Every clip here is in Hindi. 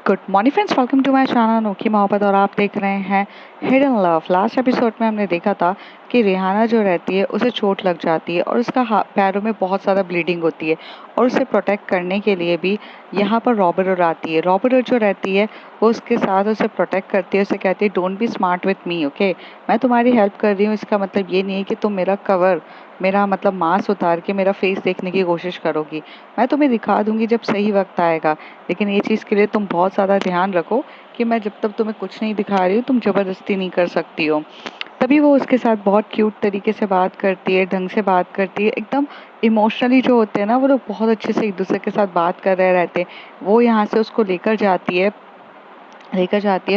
Good morning friends, welcome to my channel नोकी मोहब्बत और आप देख रहे हैं हिडन लव। लास्ट एपिसोड में हमने देखा था कि रिहाना जो रहती है उसे चोट लग जाती है और उसका पैरों में बहुत ज़्यादा ब्लीडिंग होती है और उसे प्रोटेक्ट करने के लिए भी यहाँ पर रॉबर्ट आती है। रॉबर्ट जो रहती है वो उसके साथ उसे प्रोटेक्ट करती है, उसे कहती है don't be smart with me, okay. मैं तुम्हारी हेल्प कर रही हूँ, इसका मतलब ये नहीं है कि तुम मेरा मतलब मांस उतार के मेरा फेस देखने की कोशिश करोगी। मैं तुम्हें दिखा दूंगी जब सही वक्त आएगा, लेकिन ये चीज़ के लिए तुम बहुत ज़्यादा ध्यान रखो कि मैं जब तक तुम्हें कुछ नहीं दिखा रही हूँ तुम ज़बरदस्ती नहीं कर सकती हो। तभी वो उसके साथ बहुत क्यूट तरीके से बात करती है, ढंग से बात करती है, एकदम इमोशनली जो होते हैं ना वो लोग बहुत अच्छे से एक दूसरे के साथ बात कर रहे रहते हैं। वो यहाँ से उसको लेकर जाती है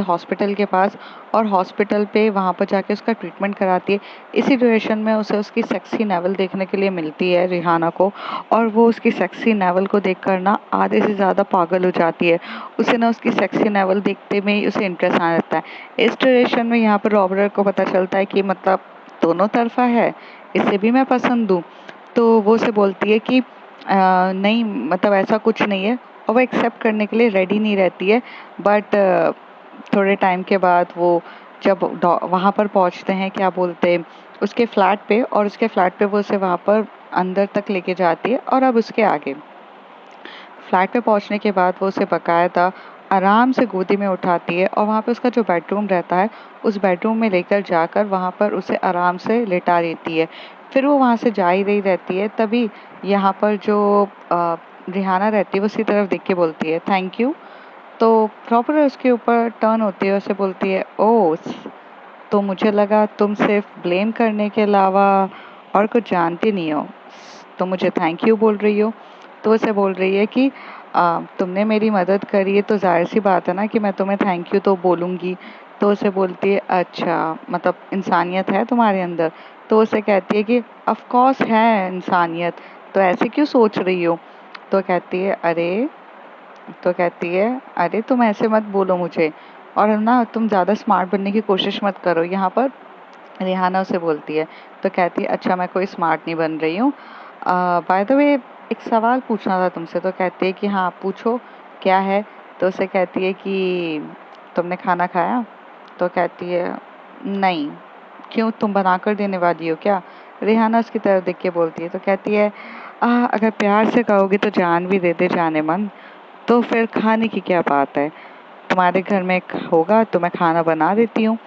हॉस्पिटल के पास और हॉस्पिटल पे वहाँ पर जाके उसका ट्रीटमेंट कराती है। इसी ड्यूरेशन में उसे उसकी सेक्सी नेवल देखने के लिए मिलती है रिहाना को, और वो उसकी सेक्सी नेवल को देखकर ना आधे से ज़्यादा पागल हो जाती है। उसे ना उसकी सेक्सी नेवल देखते में ही उसे इंटरेस्ट आने लगता है। इस ड्यूरेशन में यहाँ पर रॉबर्ट को पता चलता है कि मतलब दोनों तरफा है, इसे भी मैं पसंद हूँ। तो वो उसे बोलती है कि नहीं, मतलब ऐसा कुछ नहीं है, और वो एक्सेप्ट करने के लिए रेडी नहीं रहती है। बट थोड़े टाइम के बाद वो जब वहाँ पर पहुँचते हैं, क्या बोलते हैं, उसके फ्लैट पे, और उसके फ्लैट पे वो उसे वहाँ पर अंदर तक लेके जाती है। और अब उसके आगे फ्लैट पे पहुँचने के बाद वो उसे बाकायदा आराम से गोदी में उठाती है और वहाँ पे उसका जो बेडरूम रहता है उस बेडरूम में लेकर जाकर वहाँ पर उसे आराम से लेटा देती है। फिर वो वहाँ से जा ही रही रहती है, तभी यहाँ पर जो रिहाना रहती है वो उसी तरफ देख के बोलती है थैंक यू। तो प्रॉपर उसके ऊपर टर्न होती है, उसे बोलती है ओह, तो मुझे लगा तुम सिर्फ ब्लेम करने के अलावा और कुछ जानती नहीं हो, तो मुझे थैंक यू बोल रही हो। तो उसे बोल रही है कि तुमने मेरी मदद करी है तो जाहिर सी बात है ना कि मैं तुम्हें थैंक यू तो बोलूँगी। तो उसे बोलती है अच्छा, मतलब इंसानियत है तुम्हारे अंदर। तो उसे कहती है कि ऑफ कोर्स है इंसानियत, तो ऐसे क्यों सोच रही हो। तो कहती है अरे तुम ऐसे मत बोलो मुझे, और ना तुम ज़्यादा स्मार्ट बनने की कोशिश मत करो, यहाँ पर रिहाना उसे बोलती है। तो कहती है अच्छा, मैं कोई स्मार्ट नहीं बन रही हूँ। बाय द वे, एक सवाल पूछना था तुमसे। तो कहती है कि हाँ पूछो, क्या है। तो उसे कहती है कि तुमने खाना खाया। तो कहती है नहीं। क्यों, तुम बना कर देने वाली हो क्या। रिहाना उसकी तरफ देख के बोलती है। तो कहती है अगर प्यार से कहोगी तो जान भी दे दे जाने मन, तो फिर खाने की क्या बात है, तुम्हारे घर में होगा तो मैं खाना बना देती हूँ।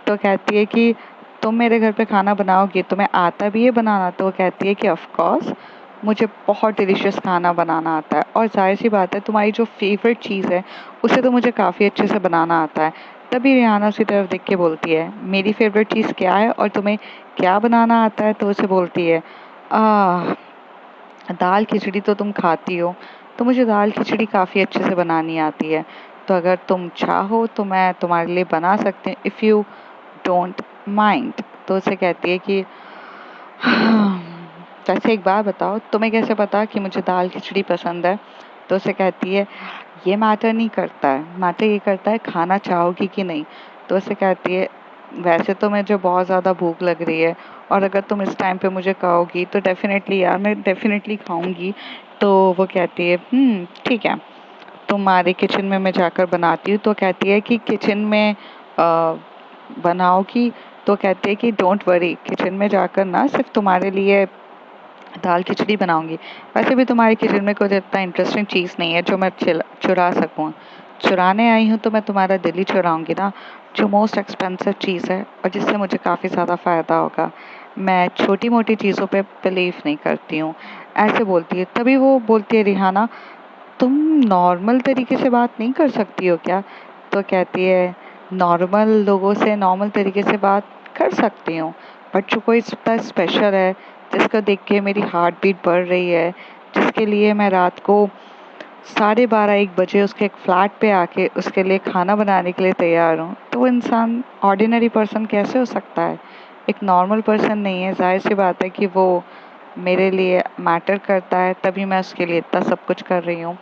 तो कहती है कि तुम मेरे घर पे खाना बनाओगी, तुम्हें आता भी है बनाना। तो वो कहती है कि ऑफ कोर्स मुझे बहुत डिलीशियस खाना बनाना आता है, और जाहिर सी बात है तुम्हारी जो फेवरेट चीज़ है उसे तो मुझे काफ़ी अच्छे से बनाना आता है। तभी रिहाना उसकी तरफ देख के बोलती है मेरी फेवरेट चीज़ क्या है और तुम्हें क्या बनाना आता है। तो उसे बोलती है आ दाल खिचड़ी तो तुम खाती हो, तो मुझे दाल खिचड़ी काफ़ी अच्छे से बनानी आती है। तो अगर तुम चाहो तो मैं तुम्हारे लिए बना सकती हूँ, इफ़ यू डोंट माइंड। तो उसे कहती है कि हाँ, वैसे एक बात बताओ, तुम्हें कैसे पता कि मुझे दाल खिचड़ी पसंद है। तो उसे कहती है ये मैटर नहीं करता है, मैटर ये करता है खाना चाहोगी कि नहीं। तो उसे कहती है वैसे तो मुझे बहुत ज़्यादा भूख लग रही है, और अगर तुम इस टाइम पे मुझे कहोगी तो डेफिनेटली यार मैं डेफिनेटली खाऊंगी। तो वो कहती है ठीक है, तुम्हारे किचन में मैं जाकर बनाती हूँ। तो कहती है कि किचन में बनाओगी। तो कहती है कि डोंट वरी, किचन में जाकर ना सिर्फ तुम्हारे लिए दाल खिचड़ी बनाऊंगी, वैसे भी तुम्हारे किचन में कोई इतना इंटरेस्टिंग चीज़ नहीं है जो मैं चुरा सकूँ। चुराने आई हूँ तो मैं तुम्हारा दिल ही चुराऊंगी ना, जो मोस्ट एक्सपेंसिव चीज़ है और जिससे मुझे काफ़ी ज़्यादा फ़ायदा होगा। मैं छोटी मोटी चीज़ों पे बिलीव नहीं करती हूँ, ऐसे बोलती है। तभी वो बोलती है रिहाना तुम नॉर्मल तरीके से बात नहीं कर सकती हो क्या। तो कहती है नॉर्मल लोगों से नॉर्मल तरीके से बात कर सकती हूँ, बट जो कोई इतना स्पेशल है जिसको देख के मेरी हार्ट बीट बढ़ रही है, जिसके लिए मैं रात को 12:30-1 बजे उसके एक फ्लैट पे आके उसके लिए खाना बनाने के लिए तैयार हूँ, तो वो इंसान ऑर्डिनरी पर्सन कैसे हो सकता है, एक नॉर्मल पर्सन नहीं है। जाहिर सी बात है कि वो मेरे लिए मैटर करता है, तभी मैं उसके लिए इतना सब कुछ कर रही हूँ।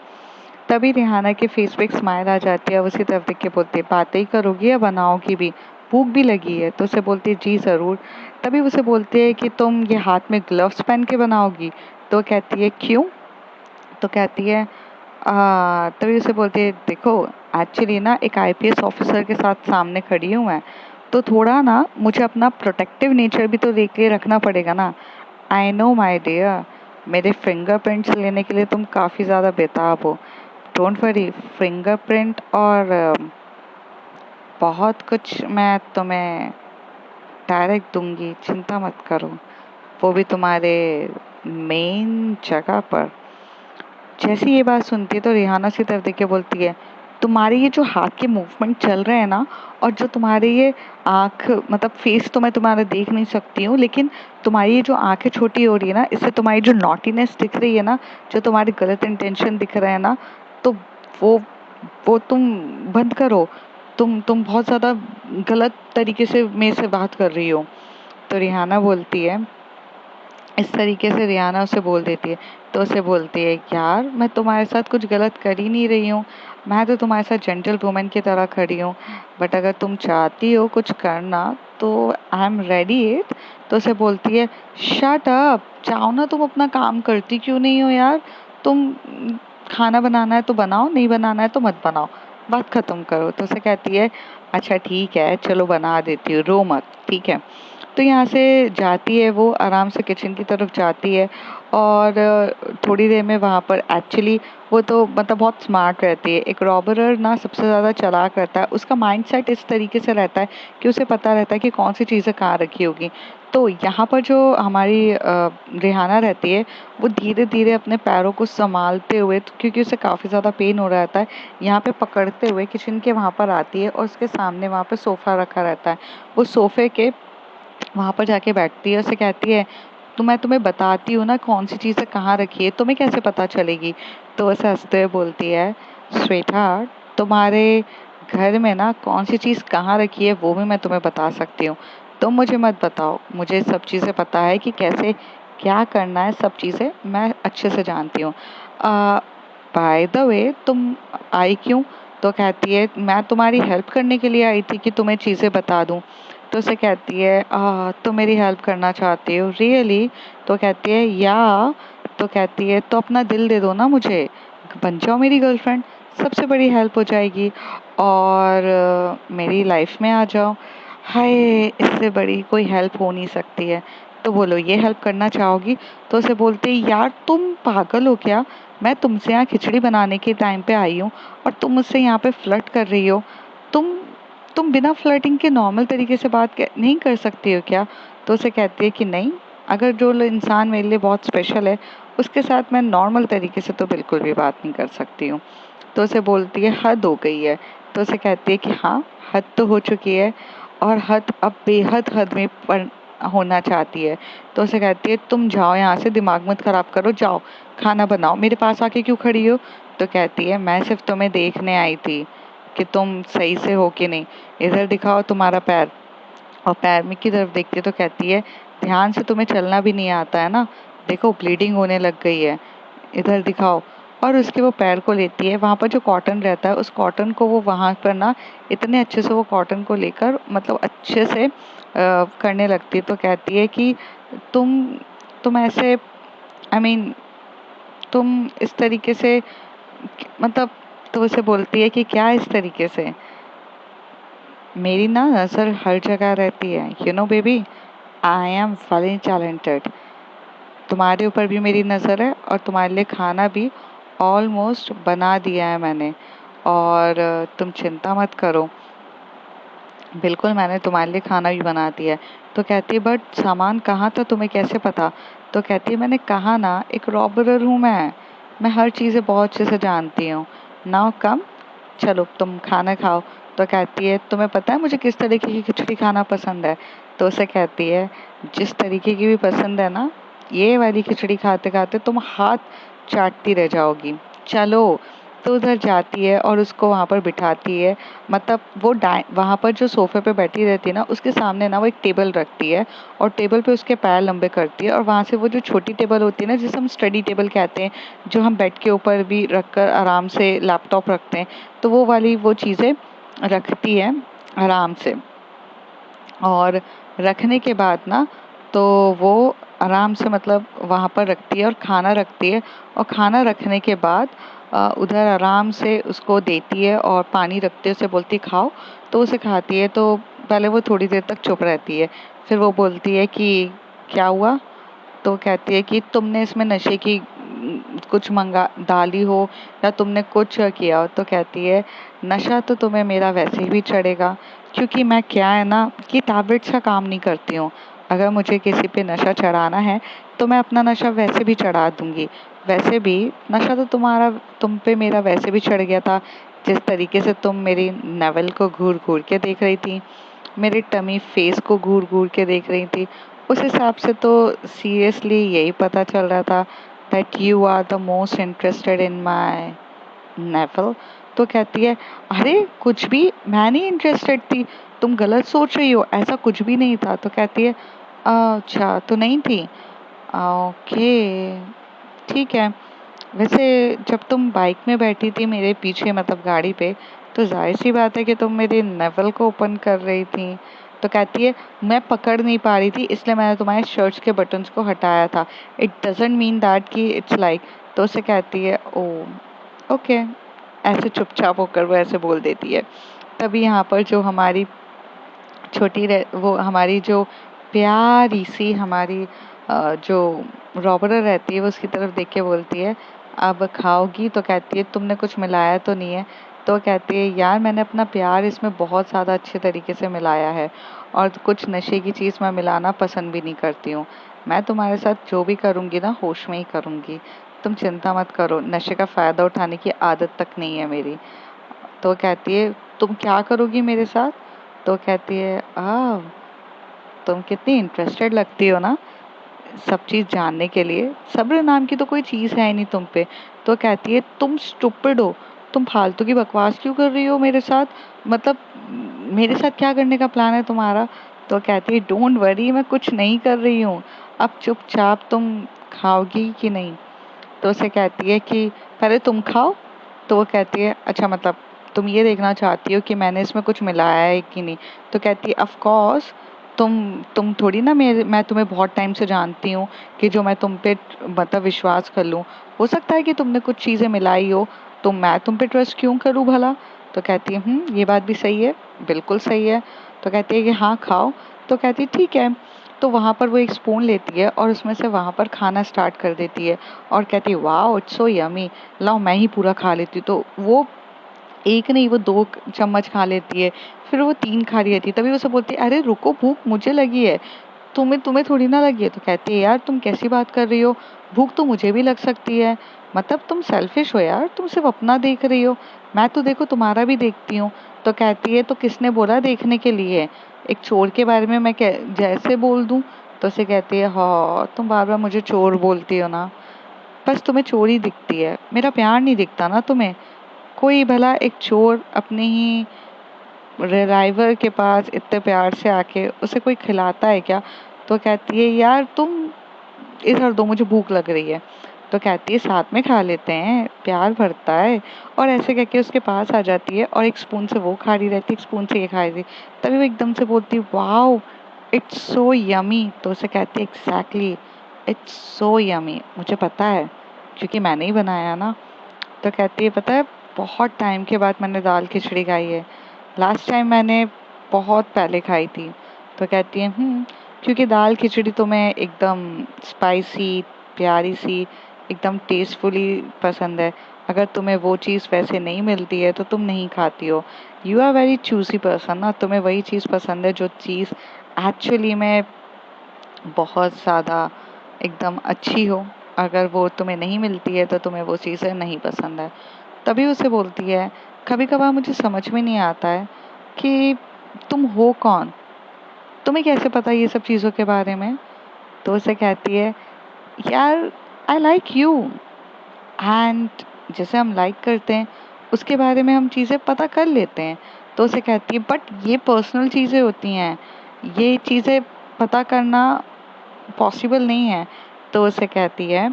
तभी रिहाना के फेस पे एक स्माइल आ जाती है, उसी तरफ देख के बोलती है बातें ही करोगी या बनाओगी भी, भूख भी लगी है। तो उसे बोलती है जी ज़रूर। तभी उसे बोलती है कि तुम ये हाथ में ग्लव्स पहन के बनाओगी। तो कहती है क्यों। तो कहती है तभी उसे बोलती है देखो एक्चुअली ना एक आईपीएस ऑफिसर के साथ सामने खड़ी हूँ मैं, तो थोड़ा ना मुझे अपना प्रोटेक्टिव नेचर भी तो देख के रखना पड़ेगा ना। आई नो माय डियर, मेरे फिंगरप्रिंट्स लेने के लिए तुम काफ़ी ज़्यादा बेताब हो। डोंट वरी, फिंगरप्रिंट और बहुत कुछ मैं तुम्हें डायरेक्ट दूंगी, चिंता मत करो। वो भी तुम्हारे मेन जगह पर। जैसे ये बात सुनती है तो रिहाना की तरफ देख के बोलती है, तुम्हारे ये जो हाथ के मूवमेंट चल रहे हैं ना, और जो तुम्हारे ये आँख, मतलब फेस तो मैं तुम्हारा देख नहीं सकती हूँ, लेकिन तुम्हारी ये जो आँखें छोटी हो रही है ना, इससे तुम्हारी जो नॉटीनेस दिख रही है ना, जो तुम्हारे गलत इंटेंशन दिख रहे हैं ना, तो वो वो तुम बंद करो। तुम बहुत ज़्यादा गलत तरीके से मेरे से बात कर रही हो। तो रिहाना बोलती है, इस तरीके से रिहाना उसे बोल देती है। तो उसे बोलती है, यार मैं तुम्हारे साथ कुछ गलत कर ही नहीं रही हूँ, मैं तो तुम्हारे साथ जेंटल वुमन की तरह खड़ी हूँ, बट अगर तुम चाहती हो कुछ करना तो आई एम रेडी इट। तो उसे बोलती है, शट अप, जाओ ना, तुम अपना काम करती क्यों नहीं हो यार। तुम खाना बनाना है तो बनाओ, नहीं बनाना है तो मत बनाओ, बात खत्म करो। तो उसे कहती है, अच्छा ठीक है, चलो बना देती हूँ, रो मत, ठीक है। तो यहाँ से जाती है, वो आराम से किचन की तरफ जाती है, और थोड़ी देर में वहाँ पर एक्चुअली वो तो मतलब बहुत स्मार्ट रहती है। एक रॉबरर ना सबसे ज़्यादा चालाक रहता है, उसका माइंडसेट इस तरीके से रहता है कि उसे पता रहता है कि कौन सी चीज़ें कहाँ रखी होगी। तो यहाँ पर जो हमारी रिहाना रहती है, वो धीरे धीरे अपने पैरों को संभालते हुए, तो क्योंकि उसे काफ़ी ज़्यादा पेन हो रहा है, यहाँ पे पकड़ते हुए किचन के वहाँ पर आती है, और उसके सामने वहाँ पे सोफ़ा रखा रहता है। वो सोफ़े के वहाँ पर जाके बैठती है, उसे कहती है, तो मैं तुम्हें बताती हूँ ना कौन सी चीज़ें कहाँ रखी है, तुम्हें कैसे पता चलेगी। तो उसे हंसते हुए बोलती है, स्वीटहार्ट, तुम्हारे घर में ना कौन सी चीज़ कहाँ रखी है वो भी मैं तुम्हें बता सकती हूँ। तुम मुझे मत बताओ, मुझे सब चीज़ें पता है कि कैसे क्या करना है, सब चीज़ें मैं अच्छे से जानती हूँ। बाय द वे, तुम आई क्यों। तो कहती है, मैं तुम्हारी हेल्प करने के लिए आई थी कि तुम्हें चीज़ें बता दूँ। तो उसे कहती है, तुम मेरी हेल्प करना चाहती हो रियली। तो कहती है, या। तो कहती है, तो अपना दिल दे दो ना मुझे, बन जाओ मेरी गर्लफ्रेंड, सबसे बड़ी हेल्प हो जाएगी, और मेरी लाइफ में आ जाओ। हाय, इससे बड़ी कोई हेल्प हो नहीं सकती है। तो बोलो, ये हेल्प करना चाहोगी। तो उसे बोलते, यार तुम पागल हो क्या, मैं तुमसे यहाँ खिचड़ी बनाने के टाइम पे आई हूँ, और तुम मुझसे यहाँ पे फ्लर्ट कर रही हो। तुम तुम बिना फ्लर्टिंग के नॉर्मल तरीके से बात नहीं कर सकती हो क्या। तो उसे कहती है कि नहीं, अगर जो इंसान मेरे लिए बहुत स्पेशल है, उसके साथ मैं नॉर्मल तरीके से तो बिल्कुल भी बात नहीं कर सकती हूँ। तो उसे बोलती है, हद हो गई है। तो उसे कहती है कि हाँ, हद तो हो चुकी है, और हद अब बेहद हद में पर होना चाहती है। तो उसे कहती है, तुम जाओ यहाँ से, दिमाग मत खराब करो, जाओ खाना बनाओ, मेरे पास आके क्यों खड़ी हो। तो कहती है, मैं सिर्फ तुम्हें देखने आई थी कि तुम सही से हो कि नहीं, इधर दिखाओ तुम्हारा पैर। और पैर में की तरफ देखती है तो कहती है, ध्यान से, तुम्हें चलना भी नहीं आता है ना, देखो ब्लीडिंग होने लग गई है, इधर दिखाओ। और उसके वो पैर को लेती है, वहाँ पर जो कॉटन रहता है, उस कॉटन को वो वहाँ पर ना इतने अच्छे से वो कॉटन को लेकर मतलब अच्छे से करने लगती है। तो कहती है कि तुम तुम ऐसे, आई मीन, तुम इस तरीके से, मतलब। तो उसे बोलती है कि क्या इस तरीके से, मेरी ना नज़र हर जगह रहती है, you know baby, I am very talented. तुम्हारे ऊपर भी मेरी नज़र है, और तुम्हारे लिए खाना भी ऑलमोस्ट बना दिया है मैंने, और तुम चिंता मत करो, बिल्कुल मैंने तुम्हारे लिए खाना भी बना दिया है। तो कहती है, बट सामान कहाँ था, तुम्हें कैसे पता। तो कहती है, मैंने कहा ना, एक रॉबरर हूँ मैं हर चीज़ें बहुत अच्छे से जानती हूँ। नाउ कम, चलो तुम खाना खाओ। तो कहती है, तुम्हें पता है मुझे किस तरीके की खिचड़ी खाना पसंद है। तो उसे कहती है, जिस तरीके की भी पसंद है ना, ये वाली खिचड़ी खाते खाते तुम हाथ चाटती रह जाओगी, चलो। तो उधर जाती है और उसको वहाँ पर बिठाती है, मतलब वो वहाँ पर जो सोफे पे बैठी रहती है ना, उसके सामने ना वो एक टेबल रखती है, और टेबल पे उसके पैर लंबे करती है, और वहाँ से वो जो छोटी टेबल होती है ना, जिसे हम स्टडी टेबल कहते हैं, जो हम बेड के ऊपर भी रखकर आराम से लैपटॉप रखते हैं, तो वो वाली वो चीज़ें रखती है आराम से। और रखने के बाद ना, तो वो आराम से मतलब वहाँ पर रखती है और खाना रखती है, और खाना रखने के बाद उधर आराम से उसको देती है और पानी रखते उसे बोलती है खाओ, तो उसे खाती है। तो पहले वो थोड़ी देर तक चुप रहती है, फिर वो बोलती है कि क्या हुआ? तो कहती है कि तुमने इसमें नशे की कुछ मंगा डाली हो या तुमने कुछ किया हो। तो कहती है नशा तो तुम्हें मेरा वैसे भी चढ़ेगा, क्योंकि मैं क्या है ना कि टैबलेट्स का काम नहीं करती हूँ। अगर मुझे किसी पे नशा चढ़ाना है तो मैं अपना नशा वैसे भी चढ़ा दूंगी। वैसे भी नशा तो तुम पे मेरा वैसे भी चढ़ गया था। जिस तरीके से तुम मेरी नेवल को घूर घूर के देख रही थी, मेरे टमी फेस को घूर घूर के देख रही थी, उस हिसाब से तो सीरियसली यही पता चल रहा था that you are the most interested in my novel. तो कहती है अरे कुछ भी, मैं नहीं इंटरेस्टेड थी, तुम गलत सोच रही हो, ऐसा कुछ भी नहीं था। तो कहती है अच्छा तो नहीं थी, ओके ठीक है। वैसे जब तुम बाइक में बैठी थी मेरे पीछे, मतलब गाड़ी पे, तो जाहिर सी बात है कि तुम मेरे नवल को ओपन कर रही थी। तो कहती है मैं पकड़ नहीं पा रही थी इसलिए मैंने तुम्हारे शर्ट्स के बटन्स को हटाया था, इट डजेंट मीन दैट कि इट्स लाइक। तो उसे कहती है ओ ओके, ऐसे चुपचाप होकर वो ऐसे बोल देती है। तभी यहाँ पर जो हमारी वो हमारी जो प्यारी सी हमारी जो रॉबरा रहती है वो उसकी तरफ देख के बोलती है अब खाओगी? तो कहती है तुमने कुछ मिलाया तो नहीं है? तो कहती है यार मैंने अपना प्यार इसमें बहुत ज़्यादा अच्छे तरीके से मिलाया है, और कुछ नशे की चीज़ मैं मिलाना पसंद भी नहीं करती हूँ। मैं तुम्हारे साथ जो भी करूँगी ना होश में ही करूँगी, तुम चिंता मत करो, नशे का फ़ायदा उठाने की आदत तक नहीं है मेरी। तो कहती है तुम क्या करोगी मेरे साथ? तो कहती है तुम कितनी इंटरेस्टेड लगती हो ना सब चीज़ जानने के लिए, सब्र नाम की तो कोई चीज़ है ही नहीं तुम पे। तो कहती है तुम स्टूपिड हो, तुम फालतू की बकवास क्यों कर रही हो मेरे साथ, मतलब मेरे साथ क्या करने का प्लान है तुम्हारा? तो कहती है डोंट वरी, मैं कुछ नहीं कर रही हूँ, अब चुपचाप तुम खाओगी कि नहीं? तो उसे कहती है कि पहले तुम खाओ। तो वो कहती है अच्छा मतलब तुम ये देखना चाहती हो कि मैंने इसमें कुछ मिलाया है कि नहीं? तो कहती है ऑफ कोर्स, तुम थोड़ी ना मैं तुम्हें बहुत टाइम से जानती हूँ कि जो मैं तुम पे मतलब विश्वास कर लूँ। हो सकता है कि तुमने कुछ चीज़ें मिलाई हो, तो मैं तुम पे ट्रस्ट क्यों करूँ भला? तो कहती है ये बात भी सही है, बिल्कुल सही है। तो कहती है कि हाँ खाओ। तो कहती है ठीक है। तो वहाँ पर वो एक स्पून लेती है और उसमें से वहाँ पर खाना स्टार्ट कर देती है और कहती है वाओ इट्स सो यमी, लाओ मैं ही पूरा खा लेती हूँ। तो वो एक नहीं वो 2 चम्मच खा लेती है, फिर वो 3 खा रही रहती है। तभी वो उसे बोलती है अरे रुको, भूख मुझे लगी है, तुम्हें तुम्हें थोड़ी ना लगी है। तो कहती है यार तुम कैसी बात कर रही हो, भूख तो मुझे भी लग सकती है, मतलब तुम सेल्फिश हो यार, तुम सिर्फ अपना देख रही हो, मैं तो देखो तुम्हारा भी देखती हूँ। तो कहती है तो किसने बोला देखने के लिए, एक चोर के बारे में मैं जैसे बोल दूँ? तो उसे कहती है हाँ तुम बार बार मुझे चोर बोलती हो ना, बस तुम्हें चोरी दिखती है, मेरा प्यार नहीं दिखता ना तुम्हें। कोई भला एक चोर अपने ही ड्राइवर के पास इतने प्यार से आके उसे कोई खिलाता है क्या? तो कहती है यार तुम इधर दो, मुझे भूख लग रही है। तो कहती है साथ में खा लेते हैं, प्यार भरता है। और ऐसे कहके उसके पास आ जाती है और एक स्पून से वो खा रही रहती है, एक स्पून से ये खा रही। तभी वो एकदम से बोलती है वाओ इट्स सो यमी। तो उसे कहती है एग्जैक्टली इट्स सो यमी, मुझे पता है क्योंकि मैंने ही बनाया ना। तो कहती है पता है बहुत टाइम के बाद मैंने दाल खिचड़ी खाई है, लास्ट टाइम मैंने बहुत पहले खाई थी। तो कहती है क्योंकि दाल खिचड़ी तुम्हें एकदम स्पाइसी, प्यारी सी, एकदम टेस्टफुली पसंद है। अगर तुम्हें वो चीज़ वैसे नहीं मिलती है तो तुम नहीं खाती हो। यू आर वेरी चूसी पर्सन ना, तुम्हें वही चीज़ पसंद है जो चीज़ एक्चुअली में बहुत ज़्यादा एकदम अच्छी हो। अगर वो तुम्हें नहीं मिलती है तो तुम्हें वो चीज़ें नहीं पसंद है। तभी उसे बोलती है कभी कभार मुझे समझ में नहीं आता है कि तुम हो कौन, तुम्हें कैसे पता ये सब चीज़ों के बारे में? तो उसे कहती है यार आई लाइक यू, एंड जैसे हम लाइक करते हैं उसके बारे में हम चीज़ें पता कर लेते हैं। तो उसे कहती है बट ये पर्सनल चीज़ें होती हैं, ये चीज़ें पता करना पॉसिबल नहीं है। तो उसे कहती है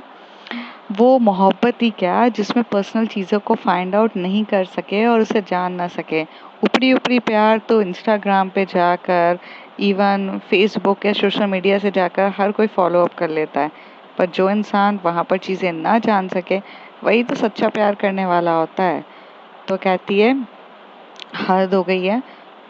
वो मोहब्बत ही क्या जिसमें पर्सनल चीज़ों को फाइंड आउट नहीं कर सके और उसे जान ना सके। ऊपरी ऊपरी प्यार तो इंस्टाग्राम पे जाकर, इवन फेसबुक या सोशल मीडिया से जाकर हर कोई फॉलो अप कर लेता है, पर जो इंसान वहाँ पर चीज़ें ना जान सके, वही तो सच्चा प्यार करने वाला होता है। तो कहती है हद हो गई है।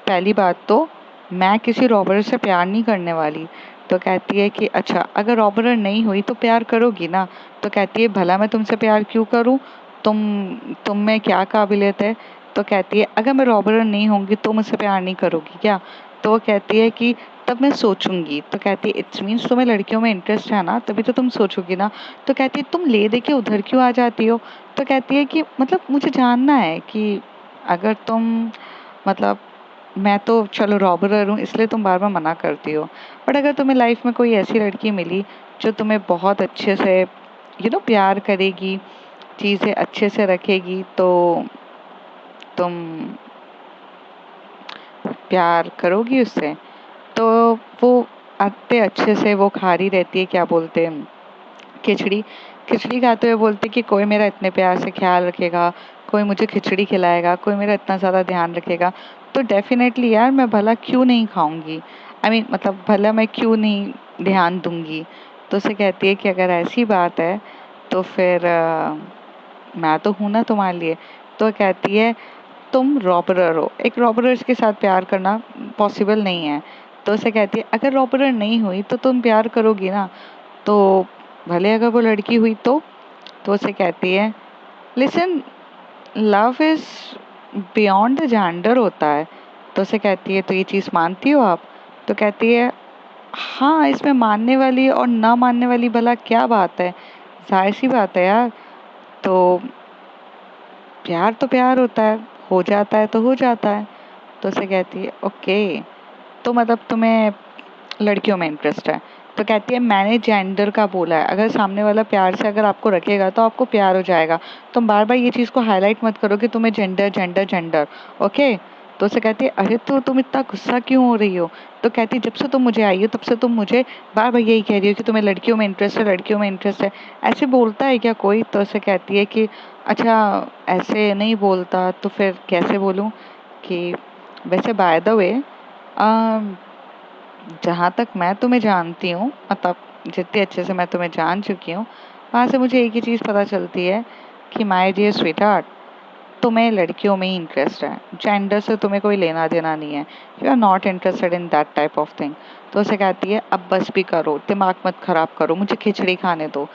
पहली बात तो मैं किसी रॉबर से प्यार नहीं करने वाली। तो कहती है कि अच्छा अगर रॉबर नहीं हुई तो प्यार करोगी ना। तो कहती है भला मैं तुमसे प्यार क्यों करूं, तुम तुम में क्या काबिलियत है। तो कहती है अगर मैं रॉबर नहीं होंगी तो मुझसे प्यार नहीं करोगी क्या। तो वो कहती है कि तब मैं सोचूंगी। तो कहती है इट्स मीन्स तुम्हें लड़कियों में इंटरेस्ट है ना, तभी तो तुम सोचोगी ना। तो कहती है तुम ले दे के उधर क्यों आ जाती हो। तो कहती है कि मतलब मुझे जानना है कि अगर तुम मतलब मैं तो चलो रॉबरर हूँ इसलिए तुम बार बार मना करती हो, बट अगर तुम्हें लाइफ में कोई ऐसी लड़की मिली जो तुम्हें बहुत अच्छे से प्यार करेगी, चीज़ें अच्छे से रखेगी, तो तुम प्यार करोगी उससे। तो वो आते अच्छे से वो खा रही रहती है, क्या बोलते हैं, खिचड़ी। खिचड़ी खाते हुए बोलती कि कोई मेरा इतने प्यार से ख्याल रखेगा, कोई मुझे खिचड़ी खिलाएगा, कोई मेरा इतना ज़्यादा ध्यान रखेगा, तो डेफिनेटली यार मैं भला क्यों नहीं खाऊंगी। मतलब भला मैं क्यों नहीं ध्यान दूंगी। तो उसे कहती है कि अगर ऐसी बात है तो फिर मैं तो हूं ना तुम्हारे लिए। तो कहती है तुम रॉबरर हो, एक रॉबरर के साथ प्यार करना पॉसिबल नहीं है। तो उसे कहती है अगर रॉबरर नहीं हुई तो तुम प्यार करोगी ना। तो भले अगर वो लड़की हुई तो उसे कहती है listen, love is beyond the gender होता है। तो उसे कहती है तो ये चीज़ मानती हो आप। तो कहती है हाँ, इसमें मानने वाली और ना मानने वाली भला क्या बात है, जाहिर सी बात है यार। तो प्यार तो प्यार होता है, हो जाता है तो हो जाता है। तो उसे कहती है ओके, तो मतलब तुम्हें लड़कियों में इंटरेस्ट है। तो कहती है मैंने जेंडर का बोला है, अगर सामने वाला प्यार से अगर आपको रखेगा तो आपको प्यार हो जाएगा। तुम बार बार ये चीज़ को हाईलाइट मत करो कि तुम्हें जेंडर जेंडर जेंडर। ओके। तो उसे कहती है अरे तो तुम इतना गुस्सा क्यों हो रही हो। तो कहती है जब से तुम मुझे आई हो तब से तुम मुझे बार बार यही कह रही हो कि तुम्हें लड़कियों में इंटरेस्ट है, लड़कियों में इंटरेस्ट है। ऐसे बोलता है क्या कोई। तो उसे कहती है कि अच्छा ऐसे नहीं बोलता तो फिर कैसे बोलूँ। कि वैसे बाय द वे जहाँ तक मैं तुम्हें जानती हूँ, मतलब जितने अच्छे से मैं तुम्हें जान चुकी हूँ, वहाँ से मुझे एक ही चीज़ पता चलती है कि माय डियर स्वीटहार्ट, तुम्हें लड़कियों में ही इंटरेस्ट है, जेंडर से तुम्हें कोई लेना देना नहीं है। You are not interested in that type of thing. तो उसे कहती है अब बस भी करो, दिमाग मत खराब करो, मुझे खिचड़ी खाने दो,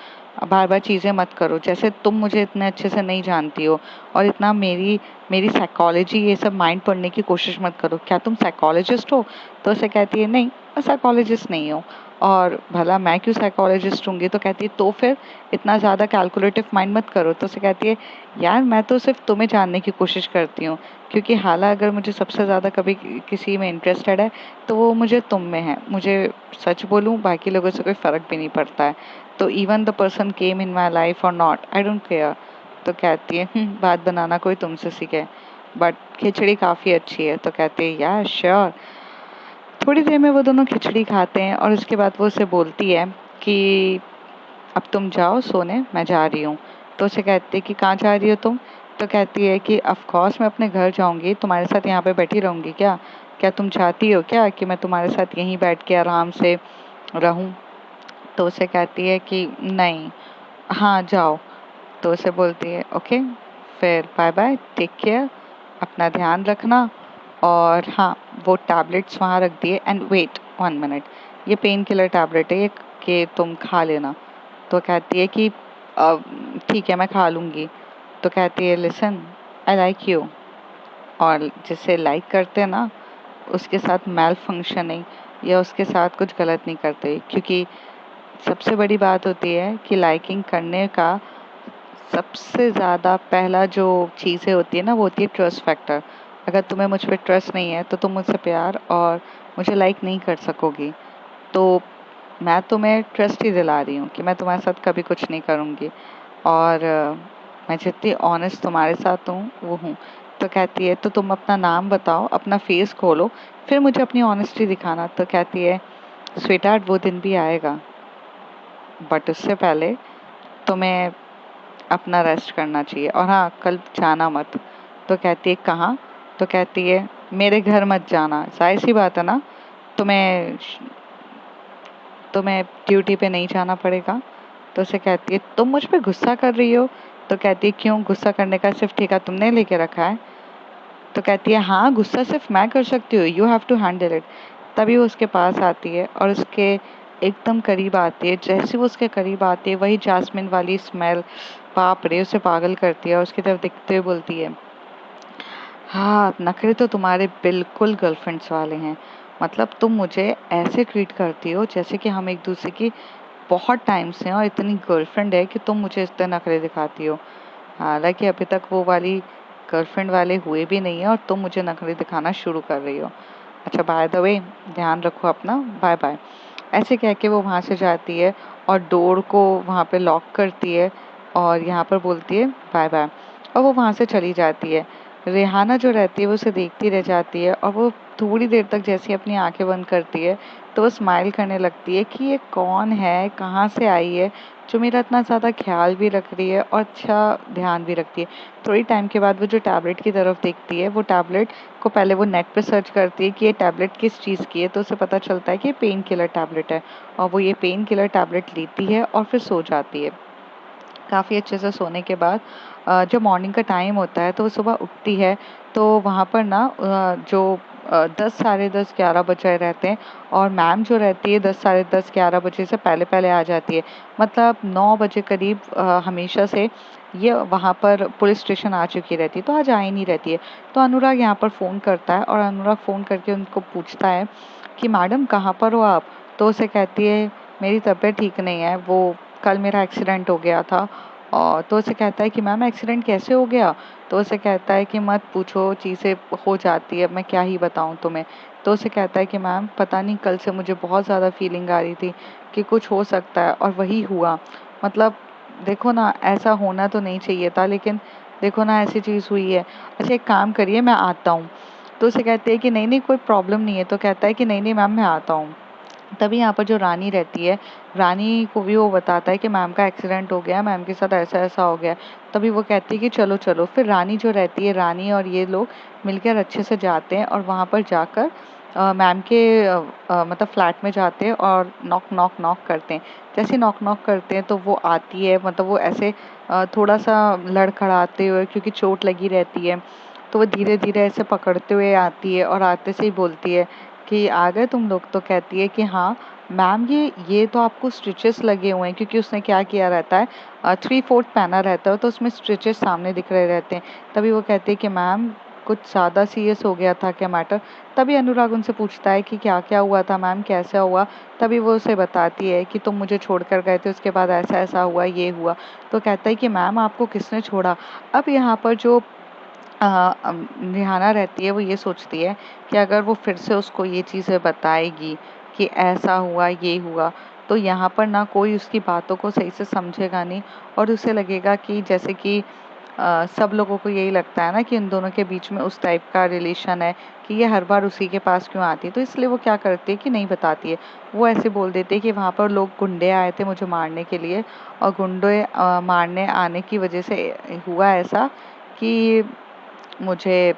बार बार चीज़ें मत करो। जैसे तुम मुझे इतने अच्छे से नहीं जानती हो और इतना मेरी मेरी साइकोलॉजी ये सब माइंड पढ़ने की कोशिश मत करो। क्या तुम साइकोलॉजिस्ट हो। तो उसे कहती है नहीं, मैं साइकोलॉजिस्ट नहीं हूँ। और भला मैं क्यों साइकोलॉजिस्ट होंगी। तो कहती है तो फिर इतना ज़्यादा कैलकुलेटिव माइंड मत करो। तो उसे कहती है यार मैं तो सिर्फ तुम्हें जानने की कोशिश करती हूँ, क्योंकि हाला अगर मुझे सबसे ज़्यादा कभी किसी में इंटरेस्टेड है तो वो मुझे तुम में है। मुझे सच बोलूँ बाकी लोगों से कोई फ़र्क भी नहीं पड़ता है। तो even the person came in my life और नॉट, आई डोंट केयर। तो कहती है बात बनाना कोई तुमसे सीखे, बट खिचड़ी काफ़ी अच्छी है। तो कहती है यार श्योर। थोड़ी देर में वो दोनों खिचड़ी खाते हैं और उसके बाद वो उसे बोलती है कि अब तुम जाओ सोने, मैं जा रही हूँ। तो उसे कहती है कि कहाँ जा रही हो तुम। तो कहती है कि ऑफ कोर्स मैं अपने घर जाऊँगी, तुम्हारे साथ यहाँ पे बैठी रहूँगी क्या। क्या तुम चाहती हो क्या कि मैं तुम्हारे साथ यहीं बैठ के आराम से रहूँ। तो उसे कहती है कि नहीं, हाँ जाओ। तो उसे बोलती है ओके, फिर बाय बाय, टेक केयर, अपना ध्यान रखना। और हाँ, वो टैबलेट्स वहाँ रख दिए। एंड वेट 1 मिनट, ये पेन किलर टैबलेट है ये, कि तुम खा लेना। तो कहती है कि ठीक है मैं खा लूँगी। तो कहती है लिसन, आई लाइक यू, और जिसे लाइक करते हैं ना उसके साथ मेल फंक्शनिंग या उसके साथ कुछ गलत नहीं करते, क्योंकि सबसे बड़ी बात होती है कि लाइकिंग करने का सबसे ज़्यादा पहला जो चीज़ें होती है ना वो होती है ट्रस्ट फैक्टर। अगर तुम्हें मुझ पे ट्रस्ट नहीं है तो तुम मुझसे प्यार और मुझे लाइक नहीं कर सकोगी। तो मैं तुम्हें ट्रस्ट ही दिला रही हूँ कि मैं तुम्हारे साथ कभी कुछ नहीं करूँगी। और मैं जितनी ऑनेस्ट तुम्हारे साथ हूँ वो हूँ। तो कहती है तो तुम अपना नाम बताओ, अपना फेस खोलो, फिर मुझे अपनी ऑनेस्टी दिखाना। तो कहती है स्वीटहार्ट वो दिन भी आएगा, बट उससे पहले तुम्हें अपना रेस्ट करना चाहिए, और हाँ कल जाना मत। तो कहती है कहाँ। तो कहती है मेरे घर मत जाना, जाहिर सी बात है ना, तुम्हें तुम्हें ड्यूटी पे नहीं जाना पड़ेगा। तो उसे कहती है तुम मुझ पे गुस्सा कर रही हो। तो कहती है क्यों, गुस्सा करने का सिर्फ ठेका तुमने लेके रखा है? तो कहती है हाँ, गुस्सा सिर्फ मैं कर सकती हूँ, you have to handle it. तभी वो उसके पास आती है और उसके एकदम करीब आती है। जैसे वो उसके करीब आती है वही जास्मिन वाली स्मेल, बाप रे, उसे पागल करती है और उसकी तरफ देखते हुए बोलती है, हाँ, नखरे तो तुम्हारे बिल्कुल गर्लफ्रेंड्स वाले हैं। मतलब तुम मुझे ऐसे ट्रीट करती हो जैसे कि हम एक दूसरे की बहुत टाइम से हैं और इतनी गर्लफ्रेंड है कि तुम मुझे इस तरह नखरे दिखाती हो। हालांकि अभी तक वो वाली गर्लफ्रेंड वाले हुए भी नहीं है और तुम मुझे नखरे दिखाना शुरू कर रही हो। अच्छा, बाय द वे, ध्यान रखो अपना, बाय बाय। ऐसे कह के वो वहाँ से जाती है और डोर को वहाँ पे लॉक करती है और यहाँ पर बोलती है बाय बाय, और वो वहाँ से चली जाती है। रेहाना जो रहती है वो उसे देखती रह जाती है और वो थोड़ी देर तक जैसे ही अपनी आंखें बंद करती है तो वो स्माइल करने लगती है कि ये कौन है, कहाँ से आई है, जो मेरा इतना ज़्यादा ख्याल भी रख रही है और अच्छा ध्यान भी रखती है। थोड़ी टाइम के बाद वो जो टैबलेट की तरफ देखती है, वो टैबलेट को पहले वो नेट पे सर्च करती है कि ये टैबलेट किस चीज़ की है, तो उसे पता चलता है कि ये पेन किलर टैबलेट है और वो ये पेन किलर टैबलेट लेती है और फिर सो जाती है। काफ़ी अच्छे से सोने के बाद जब मॉर्निंग का टाइम होता है तो वो सुबह उठती है, तो वहाँ पर ना जो 10 साढ़े 10 11 बजे रहते हैं और मैम जो रहती है 10 साढ़े 10 11 बजे से पहले पहले आ जाती है। मतलब 9 बजे करीब हमेशा से ये वहाँ पर पुलिस स्टेशन आ चुकी रहती है, तो आज आई नहीं रहती है। तो अनुराग यहाँ पर फ़ोन करता है और अनुराग फ़ोन करके उनको पूछता है कि मैडम कहाँ पर हो आप? तो उसे कहती है मेरी तबीयत ठीक नहीं है, वो कल मेरा एक्सीडेंट हो गया था। और तो उसे कहता है कि मैम एक्सीडेंट कैसे हो गया? तो उसे कहता है कि मत पूछो, चीज़ें हो जाती है, अब मैं क्या ही बताऊँ तुम्हें। तो उसे कहता है कि मैम पता नहीं कल से मुझे बहुत ज़्यादा फीलिंग आ रही थी कि कुछ हो सकता है और वही हुआ। मतलब देखो ना, ऐसा होना तो नहीं चाहिए था, लेकिन देखो ना ऐसी चीज़ हुई है। अच्छा, एक काम करिए, मैं आता हूँ। तो उसे कहते हैं कि नहीं नहीं, कोई प्रॉब्लम नहीं है। तो कहता है कि नहीं नहीं मैम, मैं आता हूँ। तभी यहाँ पर जो रानी रहती है, रानी को भी वो बताता है कि मैम का एक्सीडेंट हो गया, मैम के साथ ऐसा ऐसा हो गया। तभी वो कहती है कि चलो चलो। फिर रानी जो रहती है, रानी और ये लोग मिलकर अच्छे से जाते हैं और वहाँ पर जाकर मैम के मतलब फ्लैट में जाते हैं और नॉक नॉक नॉक करते हैं। जैसे नॉक नॉक करते हैं तो वो आती है, मतलब वो ऐसे थोड़ा सा लड़खड़ाते हुए, क्योंकि चोट लगी रहती है, तो वो धीरे धीरे ऐसे पकड़ते हुए आती है और आते से ही बोलती है कि आ गए तुम लोग? तो कहती है कि हाँ मैम, ये तो आपको स्टिचेस लगे हुए हैं, क्योंकि उसने क्या किया रहता है, 3/4 पहना रहता है, तो उसमें स्टिचेस सामने दिख रहे रहते हैं। तभी वो कहती है कि मैम कुछ ज़्यादा सीरियस हो गया था क्या मैटर? तभी अनुराग उनसे पूछता है कि क्या क्या हुआ था मैम, कैसा हुआ? तभी वो उसे बताती है कि तुम मुझे छोड़कर गए थे, उसके बाद ऐसा ऐसा हुआ, ये हुआ। तो कहता है कि मैम आपको किसने छोड़ा? अब यहाँ पर जो रिहाना रहती है, वो ये सोचती है कि अगर वो फिर से उसको ये चीज़ें बताएगी कि ऐसा हुआ, ये हुआ, तो यहाँ पर ना कोई उसकी बातों को सही से समझेगा नहीं और उसे लगेगा कि जैसे कि सब लोगों को यही लगता है ना कि इन दोनों के बीच में उस टाइप का रिलेशन है कि ये हर बार उसी के पास क्यों आती है। तो इसलिए वो क्या करती है कि नहीं बताती है। वो ऐसे बोल देती है कि वहाँ पर लोग गुंडे आए थे मुझे मारने के लिए और गुंडे मारने आने की वजह से हुआ ऐसा कि मुझे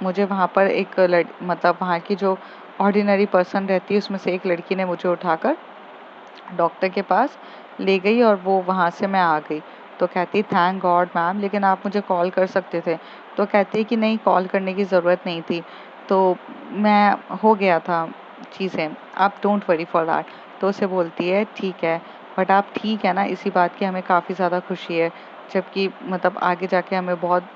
मुझे वहाँ पर एक मतलब वहाँ की जो ऑर्डिनरी पर्सन रहती है उसमें से एक लड़की ने मुझे उठाकर डॉक्टर के पास ले गई और वो वहाँ से मैं आ गई। तो कहती थैंक गॉड मैम, लेकिन आप मुझे कॉल कर सकते थे। तो कहती है कि नहीं, कॉल करने की ज़रूरत नहीं थी, तो मैं हो गया था चीज़ें, आप डोंट वरी फॉर दैट। तो उसे बोलती है ठीक है, बट आप ठीक है ना, इसी बात की हमें काफ़ी ज़्यादा खुशी है, जबकि मतलब आगे जाके हमें बहुत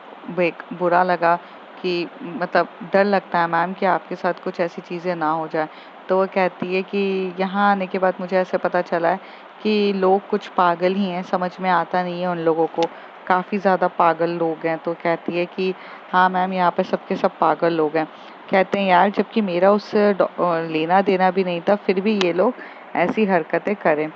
बुरा लगा कि मतलब डर लगता है मैम कि आपके साथ कुछ ऐसी चीज़ें ना हो जाए। तो वो कहती है कि यहाँ आने के बाद मुझे ऐसे पता चला है कि लोग कुछ पागल ही हैं, समझ में आता नहीं है उन लोगों को, काफ़ी ज़्यादा पागल लोग हैं। तो कहती है कि हाँ मैम, यहाँ पे सबके सब पागल लोग हैं। कहते हैं यार, जबकि मेरा उससे लेना देना भी नहीं था, फिर भी ये लोग ऐसी हरकतें करें।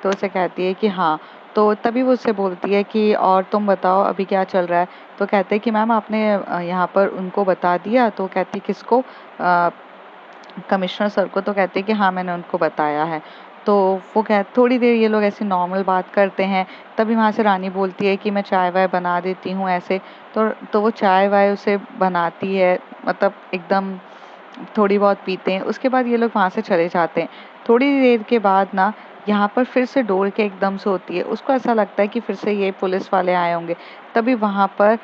तो उसे कहती है कि हाँ। तो तभी वो उससे बोलती है कि और तुम बताओ अभी क्या चल रहा है? तो कहते हैं कि मैम आपने यहाँ पर उनको बता दिया? तो कहती किसको? कमिश्नर सर को। तो कहते हैं कि हाँ मैंने उनको बताया है। तो वो कह थोड़ी देर ये लोग ऐसे नॉर्मल बात करते हैं, तभी वहाँ से रानी बोलती है कि मैं चाय वाय बना देती हूँ ऐसे। तो वो चाय वाय उसे बनाती है, मतलब एकदम थोड़ी बहुत पीते हैं, उसके बाद ये लोग वहाँ से चले जाते हैं। थोड़ी देर के बाद ना यहाँ पर फिर से डोर के एकदम से होती है। उसको ऐसा लगता है कि फिर से ये पुलिस वाले आए होंगे। तभी वहाँ पर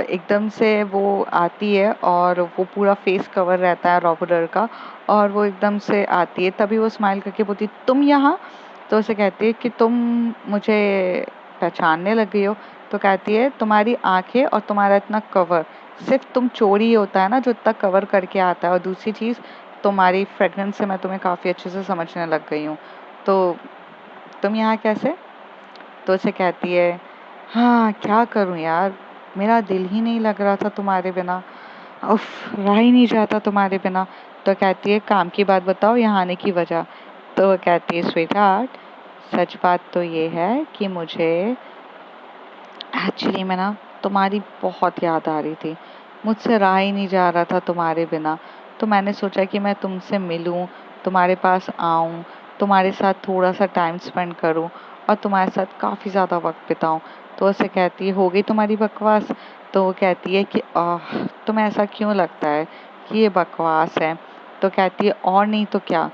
एकदम से वो आती है और वो पूरा फेस कवर रहता है रॉबरर का, और वो एकदम से आती है। तभी वो स्माइल करके बोलती है, तुम यहाँ? तो उसे कहती है कि तुम मुझे पहचानने लग गई हो? तो कहती है, तुम्हारी आंखें और तुम्हारा इतना कवर, सिर्फ तुम चोर ही होता है ना जो इतना कवर करके आता है, और दूसरी चीज़ तुम्हारी फ्रेगरेंस से मैं तुम्हें काफ़ी अच्छे से समझने लग गई हूँ। तो तुम यहाँ कैसे? तो उसे कहती है, हाँ क्या करूँ यार, मेरा दिल ही नहीं लग रहा था तुम्हारे बिना, उफ रहा ही नहीं जाता तुम्हारे बिना। तो कहती है, काम की बात बताओ, यहाँ आने की वजह। तो वो कहती है, स्वीट हार्ट, सच बात तो ये है कि मुझे एक्चुअली में ना तुम्हारी बहुत याद आ रही थी। मुझसे रहा ही नहीं जा रहा था तुम्हारे बिना। तो मैंने सोचा कि मैं तुमसे मिलूं, तुम्हारे पास आऊं, तुम्हारे साथ थोड़ा सा टाइम स्पेंड करूं और तुम्हारे साथ काफ़ी ज़्यादा वक्त बिताऊं। तो उसे कहती है, हो गई तुम्हारी बकवास? तो वो कहती है कि तुम्हें ऐसा क्यों लगता है कि ये बकवास है? तो कहती है, और नहीं तो क्या,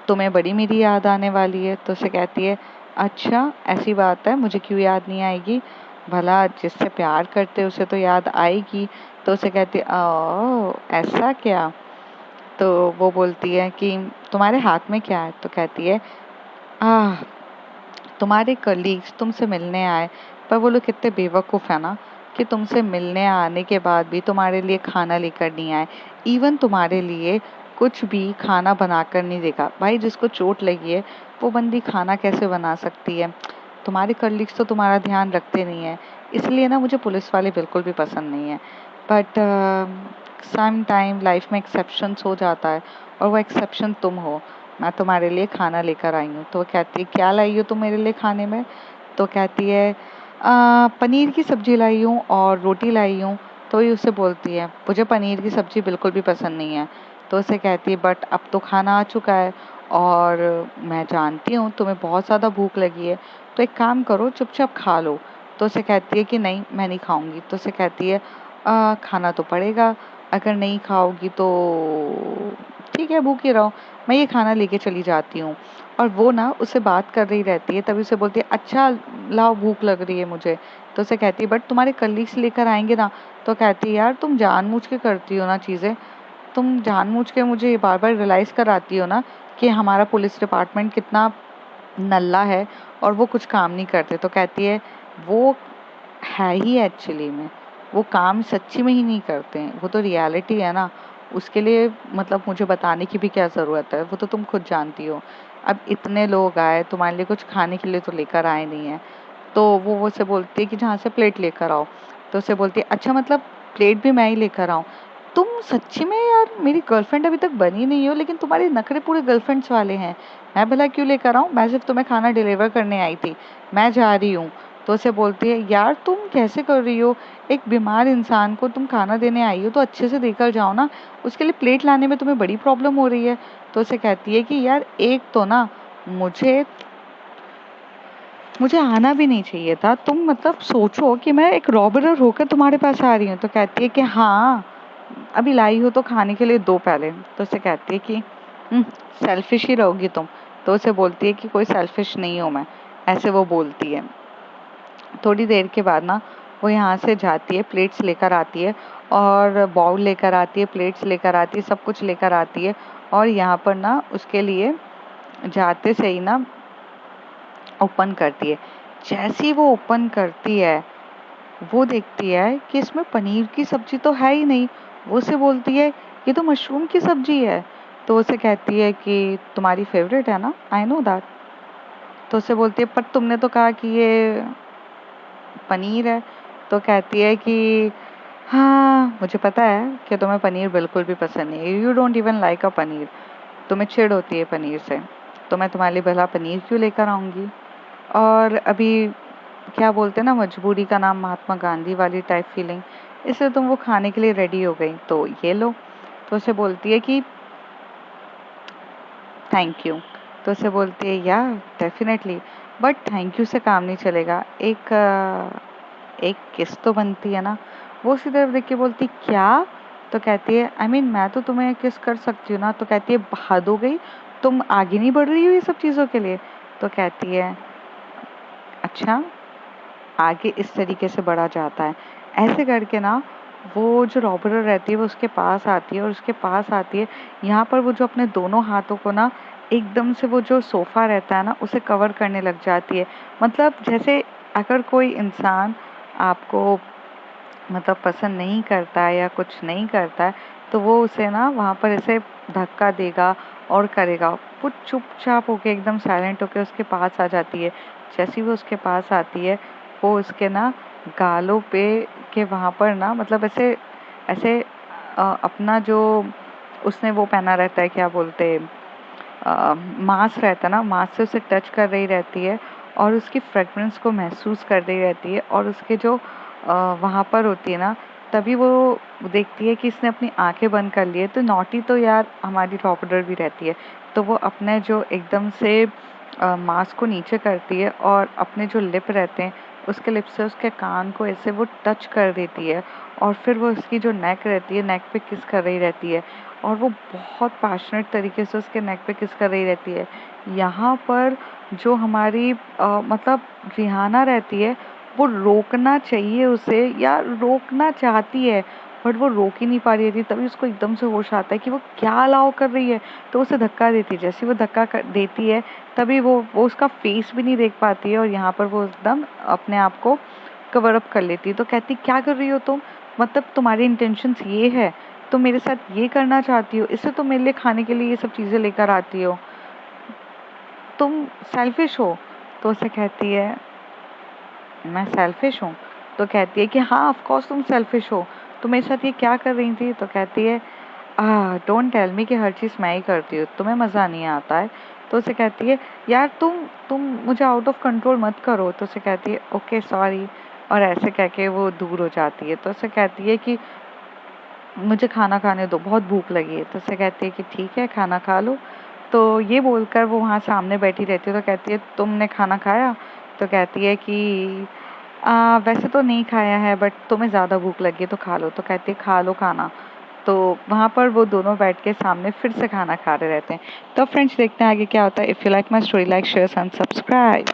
तुम्हें बड़ी मेरी याद आने वाली है। तो उसे कहती है, अच्छा ऐसी बात है, मुझे क्यों याद नहीं आएगी? भला जिससे प्यार करते उसे तो याद आएगी। तो उसे कहती, ओ ऐसा क्या? तो वो बोलती है कि तुम्हारे हाथ में क्या है? तो कहती है, आह तुम्हारे कलीग्स तुमसे मिलने आए, पर वो लोग कितने बेवकूफ़ है ना कि तुमसे मिलने आने के बाद भी तुम्हारे लिए खाना लेकर नहीं आए। इवन तुम्हारे लिए कुछ भी खाना बनाकर नहीं देगा। भाई जिसको चोट लगी है वो बंदी खाना कैसे बना सकती है? तुम्हारे कलीग्स तो तुम्हारा ध्यान रखते नहीं है। इसलिए ना मुझे पुलिस वाले बिल्कुल भी पसंद नहीं है। बट सम टाइम लाइफ में एक्सेप्शंस हो जाता है, और वो एक्सेप्शन तुम हो। मैं तुम्हारे लिए खाना लेकर आई हूँ। तो वो कहती है, क्या लाई हो तुम मेरे लिए खाने में? तो कहती है, पनीर की सब्जी लाई हूँ और रोटी लाई हूँ। तो ये उससे बोलती है, मुझे पनीर की सब्जी बिल्कुल भी पसंद नहीं है। तो उसे कहती है, बट अब तो खाना आ चुका है और मैं जानती हूँ तुम्हें बहुत ज़्यादा भूख लगी है, तो एक काम करो चुपचाप खा लो। तो उसे कहती है कि नहीं मैं नहीं खाऊंगी। तो उसे कहती है, खाना तो पड़ेगा, अगर नहीं खाओगी तो ठीक है भूखी रहो, मैं ये खाना लेके चली जाती हूँ। और वो ना उससे बात कर रही रहती है, तभी उसे बोलती है, अच्छा लाओ भूख लग रही है मुझे। तो उसे कहती है, बट तुम्हारे कलीग्स लेकर आएंगे ना? तो कहती है, यार तुम जानबूझ के करती हो ना चीज़ें, तुम जानबूझ के मुझे बार बार रियलाइज़ कराती हो ना कि हमारा पुलिस डिपार्टमेंट कितना नल्ला है और वो कुछ काम नहीं करते। तो कहती है, वो है ही एक्चुअली में, वो काम सच्ची में ही नहीं करते हैं, वो तो रियलिटी है ना। उसके लिए मतलब मुझे बताने की भी क्या ज़रूरत है, वो तो तुम खुद जानती हो। अब इतने लोग आए तुम्हारे लिए कुछ खाने के लिए तो लेकर आए नहीं है। तो वो उसे बोलती है कि जहाँ से प्लेट लेकर आओ। तो उसे बोलती है, अच्छा मतलब प्लेट भी मैं ही लेकर आऊँ? तुम सच्ची में यार मेरी गर्लफ्रेंड अभी तक बनी नहीं हो, लेकिन तुम्हारे नखरे पूरे गर्लफ्रेंड्स वाले हैं। मैं भला क्यों लेकर आऊँ? मैं सिर्फ तुम्हें खाना डिलीवर करने आई थी, मैं जा रही हूँ। तो उसे बोलती है, यार तुम कैसे कर रही हो? एक बीमार इंसान को तुम खाना देने आई हो तो अच्छे से देकर जाओ ना, उसके लिए प्लेट लाने में तुम्हें बड़ी प्रॉब्लम हो रही है। तो उसे कहती है कि यार एक तो ना मुझे मुझे आना भी नहीं चाहिए था। तुम मतलब सोचो कि मैं एक रॉबरर होकर तुम्हारे पास आ रही हूँ। तो कहती है कि हाँ, अभी लाई हो तो खाने के लिए दो पहले। तो उसे कहती है कि सेल्फिश ही रहोगी तुम। तो उसे बोलती है कि कोई सेल्फिश नहीं हूँ मैं, ऐसे वो बोलती है। थोड़ी देर के बाद ना वो यहाँ से जाती है, प्लेट्स लेकर आती है और बाउल लेकर आती है, प्लेट्स लेकर आती है, सब कुछ लेकर आती है। और यहाँ पर ना उसके लिए जाते से ही ना ओपन करती है। जैसे ही वो ओपन करती है, वो देखती है कि इसमें पनीर की सब्जी तो है ही नहीं। वो उसे बोलती है, ये तो मशरूम की सब्जी है। तो उसे कहती है कि तुम्हारी फेवरेट है ना, आई नो दैट। तो उसे बोलती है, पर तुमने तो कहा कि ये पनीर है। तो कहती है कि हाँ मुझे पता है कि तुम्हें पनीर बिल्कुल भी पसंद नहीं है, यू डोंट इवन लाइक अ पनीर, तुम्हें चिढ़ होती है पनीर से, तो मैं तुम्हारे लिए भला पनीर क्यों लेकर आऊँगी? और अभी क्या बोलते हैं ना, मजबूरी का नाम महात्मा गांधी वाली टाइप फीलिंग, इसलिए तुम वो खाने के लिए रेडी हो गई, तो ये लो। तो उसे बोलती है कि थैंक यू। तो उसे बोलती है, या डेफिनेटली, बट थैंक यू से काम नहीं चलेगा, एक किस तो बनती है ना। वो उसी तरफ देख के बोलती, क्या? तो कहती है, आई मीन मैं तो तुम्हें किस कर सकती हूँ ना। तो कहती है, हद हो गई, तुम आगे नहीं बढ़ रही हो ये सब चीज़ों के लिए। तो कहती है अच्छा, आगे इस तरीके से बढ़ा जाता है। ऐसे करके ना वो जो रॉबर रहती है वो उसके पास आती है और उसके पास आती है। यहाँ पर वो जो अपने दोनों हाथों को ना एकदम से वो जो सोफ़ा रहता है ना उसे कवर करने लग जाती है। मतलब जैसे अगर कोई इंसान आपको मतलब पसंद नहीं करता है या कुछ नहीं करता है तो वो उसे ना वहाँ पर ऐसे धक्का देगा और करेगा। वो चुपचाप होके एकदम साइलेंट होके उसके पास आ जाती है। जैसे ही वो उसके पास आती है वो उसके ना गालों पे के वहाँ पर ना मतलब ऐसे ऐसे अपना जो उसने वो पहना रहता है क्या बोलते मांस रहता है ना, मांस से उसे टच कर रही रहती है और उसकी फ्रेगरेंस को महसूस कर रही रहती है और उसके जो वहाँ पर होती है ना तभी वो देखती है कि इसने अपनी आंखें बंद कर ली है। तो नॉटी तो यार हमारी रॉबडर भी रहती है। तो वो अपने जो एकदम से मांस को नीचे करती है और अपने जो लिप रहते हैं उसके लिप से उसके कान को ऐसे वो टच कर देती है और फिर वो उसकी जो नेक रहती है नेक पे किस कर रही रहती है और वो बहुत पैशनेट तरीके से उसके नेक पे किस कर रही रहती है। यहाँ पर जो हमारी मतलब रिहाना रहती है वो रोकना चाहिए उसे या रोकना चाहती है बट वो रोक ही नहीं पा रही थी। तभी उसको एकदम से होश आता है कि वो क्या अलाउ कर रही है। तो उसे धक्का देती है। जैसे वो धक्का देती है तभी वो उसका फेस भी नहीं देख पाती है और यहाँ पर वो एकदम अपने आप को कवर अप कर लेती है। तो कहती क्या कर रही हो तुम, मतलब तुम्हारी इंटेंशंस ये है, तुम मेरे साथ ये करना चाहती हो, इससे तुम मेरे लिए खाने के लिए ये सब चीज़ें लेकर आती हो, तुम सेल्फिश हो। तो उसे कहती है मैं सेल्फिश हूँ। तो कहती है कि हाँ ऑफ कोर्स तुम सेल्फिश हो, तुम मेरे साथ ये क्या कर रही थी। तो कहती है डोंट टेल मी कि हर चीज़ मैं ही करती हूँ, तुम्हें मज़ा नहीं आता है। तो उसे कहती है यार तुम मुझे आउट ऑफ कंट्रोल मत करो। तो उसे कहती है ओके सॉरी और ऐसे कह के वो दूर हो जाती है। तो उसे कहती है कि मुझे खाना खाने दो, बहुत भूख लगी है। तो उसे कहती है कि ठीक है खाना खा लो। तो ये बोलकर वो वहाँ सामने बैठी रहती है। तो कहती है तुमने खाना खाया। तो कहती है कि वैसे तो नहीं खाया है बट तुम्हें ज़्यादा भूख लगी है तो खा लो। तो कहती है खा लो खाना। तो वहाँ पर वो दोनों बैठ के सामने फिर से खाना खा रहे रहते हैं। तो फ्रेंड्स देखते हैं आगे क्या होता है। If you like my story like share and subscribe.